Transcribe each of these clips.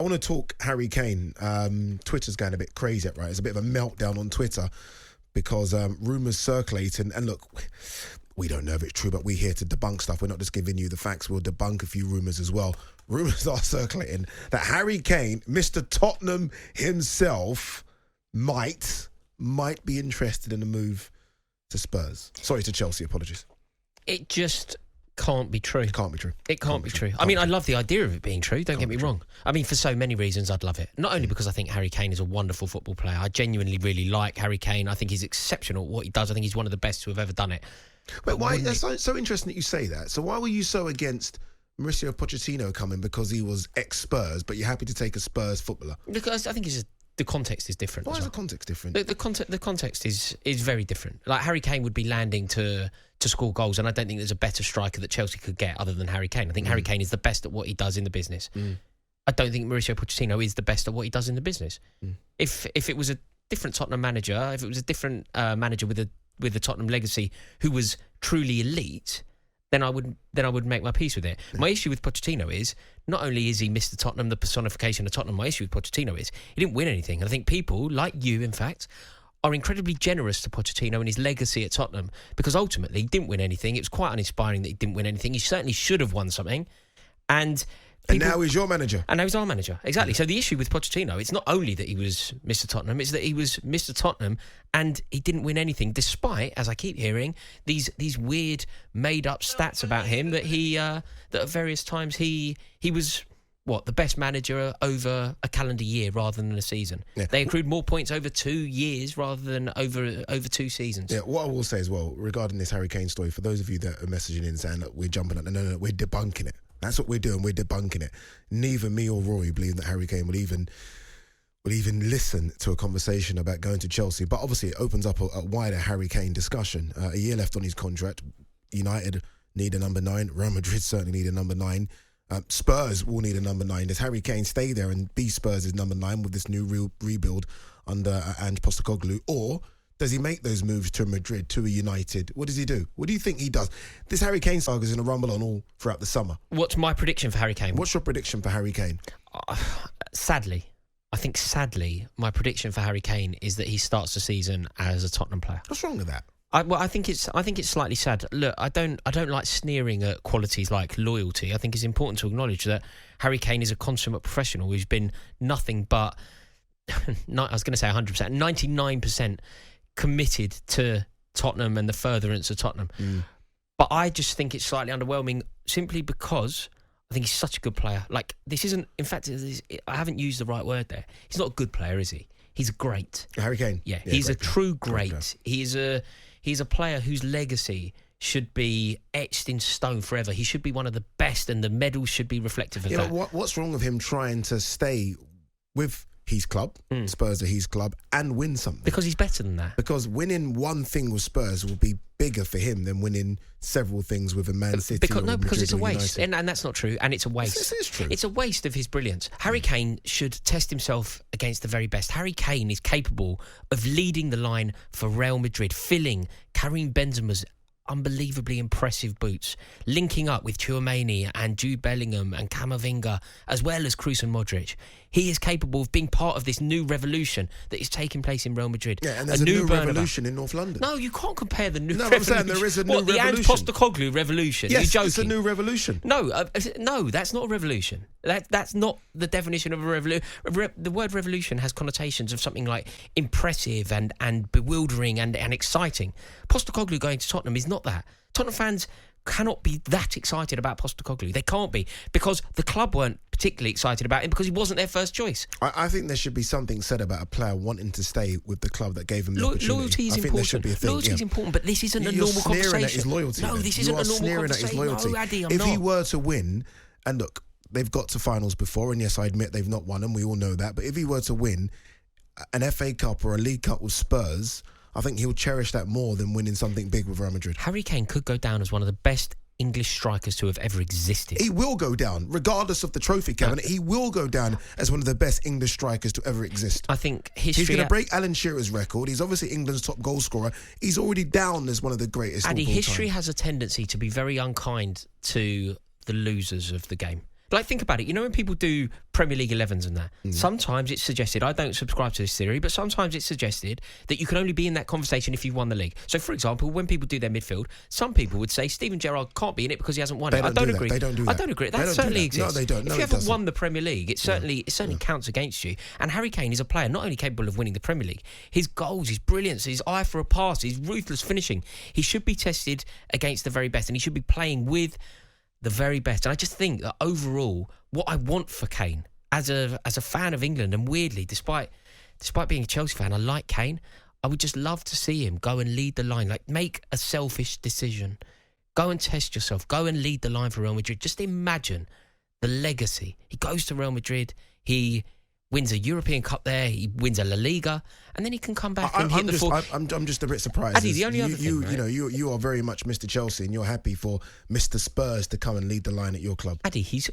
want to talk Harry Kane. Twitter's going a bit crazy, right? It's a bit of a meltdown on Twitter because rumours circulate. And look, we don't know if it's true, but we're here to debunk stuff. We're not just giving you the facts. We'll debunk a few rumours as well. Rumours are circulating that Harry Kane, Mr. Tottenham himself, might be interested in a move to Spurs. Sorry, to Chelsea. Apologies. It just can't be true. It can't be true. It can't be true. I mean, I love the idea of it being true. Don't get me wrong. I mean, for so many reasons, I'd love it. Not only because I think Harry Kane is a wonderful football player. I genuinely really like Harry Kane. I think he's exceptional at what he does. I think he's one of the best to have ever done it. But why? That's so interesting that you say that. So why were you so against Mauricio Pochettino coming because he was ex-Spurs, but you're happy to take a Spurs footballer? Because I think the context is different. Why is the context different? The context is very different. Like, Harry Kane would be landing to score goals, and I don't think there's a better striker that Chelsea could get other than Harry Kane. I think Harry Kane is the best at what he does in the business. I don't think Mauricio Pochettino is the best at what he does in the business. If it was a different Tottenham manager, if it was a different manager with a Tottenham legacy who was truly elite, then I would make my peace with it. My issue with Pochettino is, not only is he Mr. Tottenham, the personification of Tottenham, my issue with Pochettino is he didn't win anything. And I think people, like you, in fact, are incredibly generous to Pochettino and his legacy at Tottenham, because ultimately he didn't win anything. It was quite uninspiring that he didn't win anything. He certainly should have won something. And now he's your manager. And now he's our manager. Exactly. So the issue with Pochettino, it's not only that he was Mr. Tottenham, it's that he was Mr. Tottenham and he didn't win anything, despite, as I keep hearing, these weird made-up stats about him that that at various times he was, the best manager over a calendar year rather than a season. Yeah. They accrued more points over 2 years rather than over 2 seasons. Yeah, what I will say as well, regarding this Harry Kane story, for those of you that are messaging in saying that we're jumping up, no, we're debunking it. That's what we're doing. We're debunking it. Neither me or Rory believe that Harry Kane will even listen to a conversation about going to Chelsea. But obviously, it opens up a wider Harry Kane discussion. A year left on his contract. United need a number 9. Real Madrid certainly need a number 9. Spurs will need a number 9. Does Harry Kane stay there and be Spurs' number 9 with this new rebuild under Ange Postecoglou, or does he make those moves to Madrid, to a United? What does he do? What do you think he does? This Harry Kane saga is going to rumble on all throughout the summer. What's my prediction for Harry Kane? What's your prediction for Harry Kane? Sadly, my prediction for Harry Kane is that he starts the season as a Tottenham player. What's wrong with that? I think it's slightly sad. Look, I don't like sneering at qualities like loyalty. I think it's important to acknowledge that Harry Kane is a consummate professional who's been nothing but, I was going to say 100%, 99% committed to Tottenham and the furtherance of Tottenham. But I just think it's slightly underwhelming simply because I think he's such a good player. Like, this isn't, in fact, I haven't used the right word there. He's not a good player, is he? He's great. Harry Kane? Yeah, he's a true great. He's a player whose legacy should be etched in stone forever. He should be one of the best, and the medals should be reflective of that. But what's wrong with him trying to stay with his club, Spurs are his club, and win something? Because he's better than that. Because winning one thing with Spurs will be bigger for him than winning several things with a Man City. Because it's a waste, and that's not true. And it's a waste. This is true. It's a waste of his brilliance. Harry Kane should test himself against the very best. Harry Kane is capable of leading the line for Real Madrid, filling Karim Benzema's unbelievably impressive boots, linking up with Tchouaméni and Jude Bellingham and Camavinga, as well as Kroos and Modric. He is capable of being part of this new revolution that is taking place in Real Madrid. Yeah, and there's a new revolution in North London. No, you can't compare the new revolution. I'm saying there is a new revolution. The Ange Postecoglou revolution? Yes, You're joking. It's a new revolution. No, that's not a revolution. That's not the definition of a revolution. The word revolution has connotations of something like impressive and bewildering and exciting. Postecoglou going to Tottenham is not that. Tottenham fans cannot be that excited about Postecoglou. They can't be, because the club weren't particularly excited about him because he wasn't their first choice. I think there should be something said about a player wanting to stay with the club that gave him the opportunity. Loyalty is important. Think there should be a thing. Loyalty is important, but this isn't a normal conversation. You're sneering at his loyalty. No, this isn't a normal conversation. At his loyalty. No, Addy, I'm if not. he were to win, and look, they've got to finals before, and yes, I admit they've not won them. We all know that. But if he were to win an FA Cup or a League Cup with Spurs, I think he'll cherish that more than winning something big with Real Madrid. Harry Kane could go down as one of the best English strikers to have ever existed. He will go down, regardless of the trophy cabinet. He will go down as one of the best English strikers to ever exist. I think history... He's going to break Alan Shearer's record. He's obviously England's top goal scorer. He's already down as one of the greatest. History has a tendency to be very unkind to the losers of the game. Like, think about it. You know, when people do Premier League 11s and that, sometimes it's suggested, I don't subscribe to this theory, but sometimes it's suggested that you can only be in that conversation if you've won the league. So, for example, when people do their midfield, some people would say Steven Gerrard can't be in it because he hasn't won it. I don't agree. They don't do that. I don't agree. That certainly exists. No, they don't. No, if you haven't won the Premier League, it certainly counts against you. And Harry Kane is a player not only capable of winning the Premier League, his goals, his brilliance, his eye for a pass, his ruthless finishing, he should be tested against the very best, and he should be playing with the very best. And I just think that overall, what I want for Kane as a fan of England, and weirdly, despite being a Chelsea fan, I like Kane. I would just love to see him go and lead the line, like make a selfish decision, go and test yourself, go and lead the line for Real Madrid. Just imagine the legacy. He goes to Real Madrid, he wins a European Cup there, he wins a La Liga, and then he can come back and hit the floor. I'm just a bit surprised. Addy, the only other thing, right? You know, you are very much Mr. Chelsea, and you're happy for Mr. Spurs to come and lead the line at your club. Addy, he's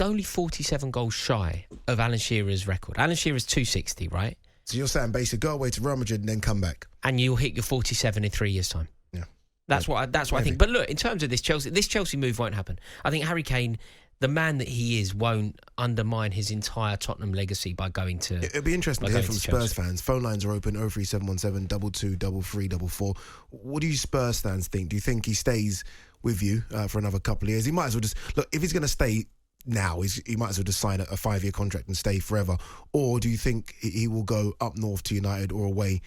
only 47 goals shy of Alan Shearer's record. Alan Shearer's 260, right? So you're saying basically go away to Real Madrid and then come back, and you'll hit your 47 in 3 years' time. Yeah, that's what I think. But look, in terms of this Chelsea move won't happen. I think Harry Kane, the man that he is, won't undermine his entire Tottenham legacy by going to. It'll be interesting to hear from Spurs fans. Phone lines are open: 03717 22 3344. What do you Spurs fans think? Do you think he stays with you for another couple of years? He might as well just look. If he's going to stay now, he might as well just sign a 5-year contract and stay forever. Or do you think he will go up north to United or away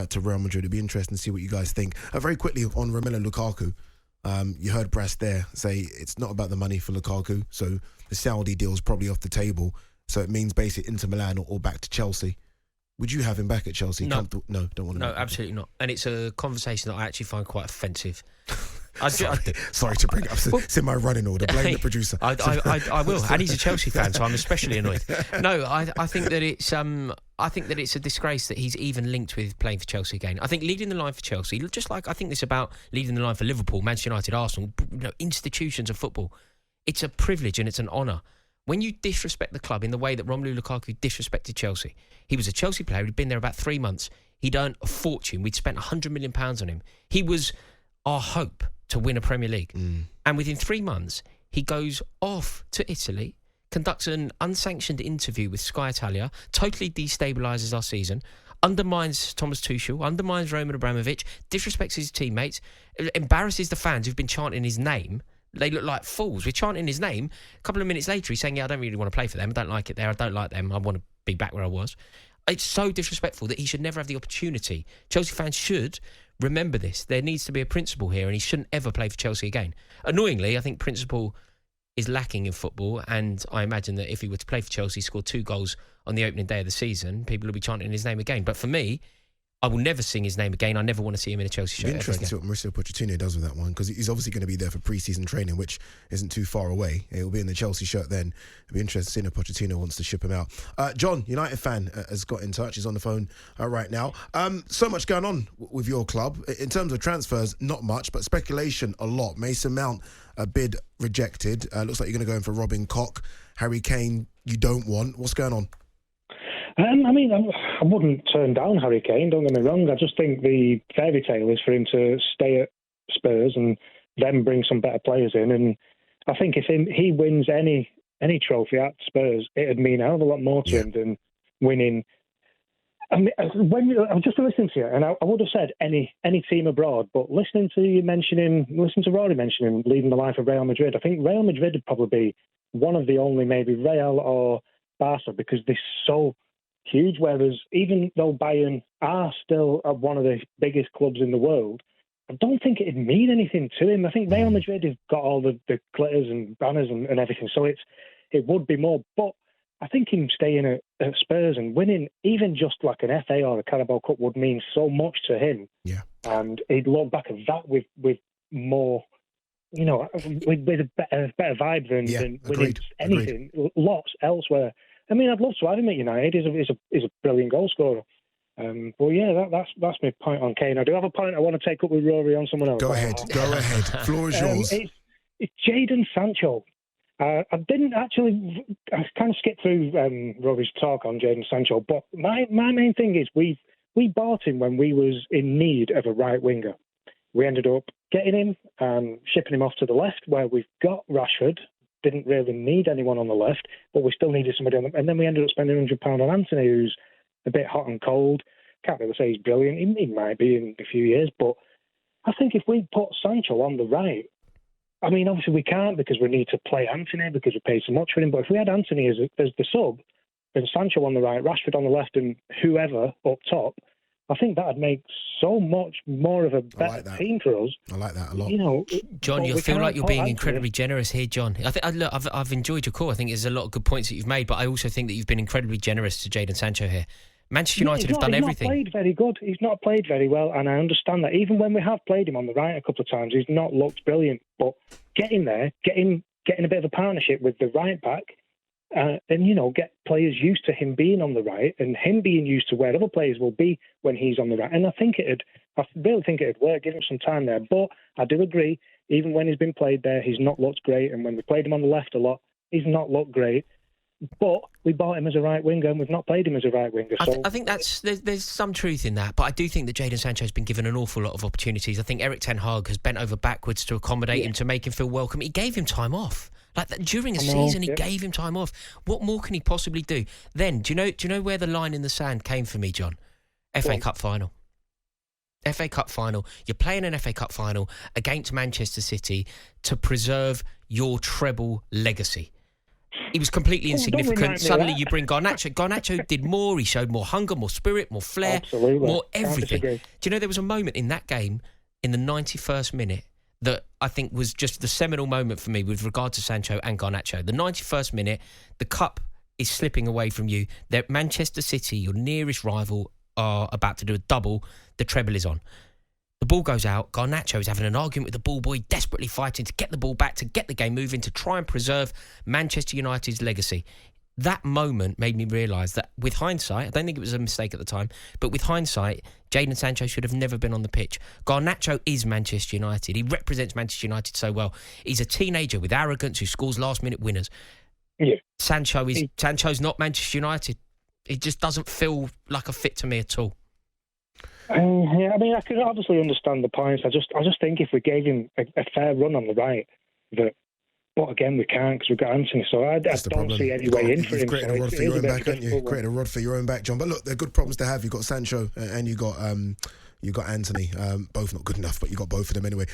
to Real Madrid? It'd be interesting to see what you guys think. Very quickly on Romelu Lukaku. You heard Brass there say it's not about the money for Lukaku, so the Saudi deal's probably off the table. So it means basically Inter Milan or back to Chelsea. Would you have him back at Chelsea? No, no, don't want to. No, absolutely not. And it's a conversation that I actually find quite offensive. Sorry to bring it up. It's in my running order. Blame the producer. I will. And he's a Chelsea fan, so I'm especially annoyed. No, I think that it's a disgrace that he's even linked with playing for Chelsea again. I think leading the line for Chelsea, just like I think this about leading the line for Liverpool, Manchester United, Arsenal, institutions of football, it's a privilege and it's an honour. When you disrespect the club in the way that Romelu Lukaku disrespected Chelsea, he was a Chelsea player, he'd been there about 3 months, he'd earned a fortune, we'd spent £100 million on him. He was our hope to win a Premier League. And within 3 months, he goes off to Italy, conducts an unsanctioned interview with Sky Italia, totally destabilises our season, undermines Thomas Tuchel, undermines Roman Abramovich, disrespects his teammates, embarrasses the fans who've been chanting his name. They look like fools. We're chanting his name. A couple of minutes later, he's saying, I don't really want to play for them. I don't like it there. I don't like them. I want to be back where I was. It's so disrespectful that he should never have the opportunity. Chelsea fans should remember this. There needs to be a principle here, and he shouldn't ever play for Chelsea again. Annoyingly, I think principle is lacking in football, and I imagine that if he were to play for Chelsea, score 2 goals on the opening day of the season, people will be chanting his name again. But for me, I will never sing his name again. I never want to see him in a Chelsea shirt. Interesting to see what Mauricio Pochettino does with that one, because he's obviously going to be there for pre-season training, which isn't too far away. He'll be in the Chelsea shirt then. It'll be interesting to see if Pochettino wants to ship him out. John, United fan, has got in touch. He's on the phone right now. So much going on with your club. In terms of transfers, not much, but speculation a lot. Mason Mount, a bid rejected. Looks like you're going to go in for Robin Koch. Harry Kane, you don't want. What's going on? I wouldn't turn down Harry Kane, don't get me wrong. I just think the fairy tale is for him to stay at Spurs and then bring some better players in. And I think if he wins any trophy at Spurs, it'd mean a hell of a lot more to him than winning. I mean, I was just listening to you, and I would have said any team abroad, but listening to Rory mentioning leading the line for Real Madrid, I think Real Madrid would probably be one of the only, maybe Real or Barca, because they're so huge, whereas even though BeIN are still one of the biggest clubs in the world, I don't think it'd mean anything to him. I think Real Madrid have got all the glitters and banners and everything, so it would be more. But I think him staying at Spurs and winning even just like an FA or a Carabao Cup would mean so much to him. Yeah. And he'd look back at that with more, with a better vibe than winning anything, lots elsewhere. I mean, I'd love to have him at United. He's a brilliant goal scorer. But yeah, that's my point on Kane. I do have a point I want to take up with Rory on someone else. Go ahead. Floor is yours. It's Jadon Sancho. I didn't actually. I kind of skipped through Rory's talk on Jadon Sancho, but my main thing is we bought him when we was in need of a right winger. We ended up getting him, shipping him off to the left, where we've got Rashford, didn't really need anyone on the left, but we still needed somebody on the... And then we ended up spending £100 on Anthony, who's a bit hot and cold. Can't really say he's brilliant. He might be in a few years, but I think if we put Sancho on the right, I mean, obviously we can't because we need to play Anthony because we paid so much for him, but if we had Anthony as the sub, and Sancho on the right, Rashford on the left, and whoever up top, I think that would make so much more of a better team for us. I like that a lot. You know, John, you feel like you're being incredibly generous here, John. Look, I've enjoyed your call. I think there's a lot of good points that you've made, but I also think that you've been incredibly generous to Jadon Sancho here. Manchester United have done everything. He's not played very good. He's not played very well, and I understand that. Even when we have played him on the right a couple of times, he's not looked brilliant. But get him there, getting a bit of a partnership with the right back, and, you know, get players used to him being on the right and him being used to where other players will be when he's on the right. And I really think it'd work. Give him some time there. But I do agree, even when he's been played there, he's not looked great. And when we played him on the left a lot, he's not looked great. But we bought him as a right winger and we've not played him as a right winger. So I think there's some truth in that, but I do think that Jadon Sancho has been given an awful lot of opportunities. I think Erik Ten Hag has bent over backwards to accommodate him, to make him feel welcome. He gave him time off. Like that, during a season, he gave him time off. What more can he possibly do? Then, do you know where the line in the sand came for me, John? FA Cup final. FA Cup final. You're playing an FA Cup final against Manchester City to preserve your treble legacy. He was completely insignificant. Suddenly you bring Garnacho. Garnacho did more. He showed more hunger, more spirit, more flair, more everything. Do you know there was a moment in that game in the 91st minute that I think was just the seminal moment for me with regard to Sancho and Garnacho. The 91st minute, the cup is slipping away from you. That Manchester City, your nearest rival, are about to do a double. The treble is on. The ball goes out. Garnacho is having an argument with the ball boy, desperately fighting to get the ball back, to get the game moving, to try and preserve Manchester United's legacy. That moment made me realise that with hindsight, I don't think it was a mistake at the time, but with hindsight, Jadon Sancho should have never been on the pitch. Garnacho is Manchester United. He represents Manchester United so well. He's a teenager with arrogance who scores last-minute winners. Yeah. Sancho's not Manchester United. It just doesn't feel like a fit to me at all. Yeah, I mean, I could obviously understand the points. I just think if we gave him a fair run on the right, but again, we can't because we've got Anthony. So I don't see any way in for him. You've created a rod for your own back, haven't you? Created a rod for your own back, John. But look, they're good problems to have. You've got Sancho and you got Anthony. Both not good enough, but you got both of them anyway.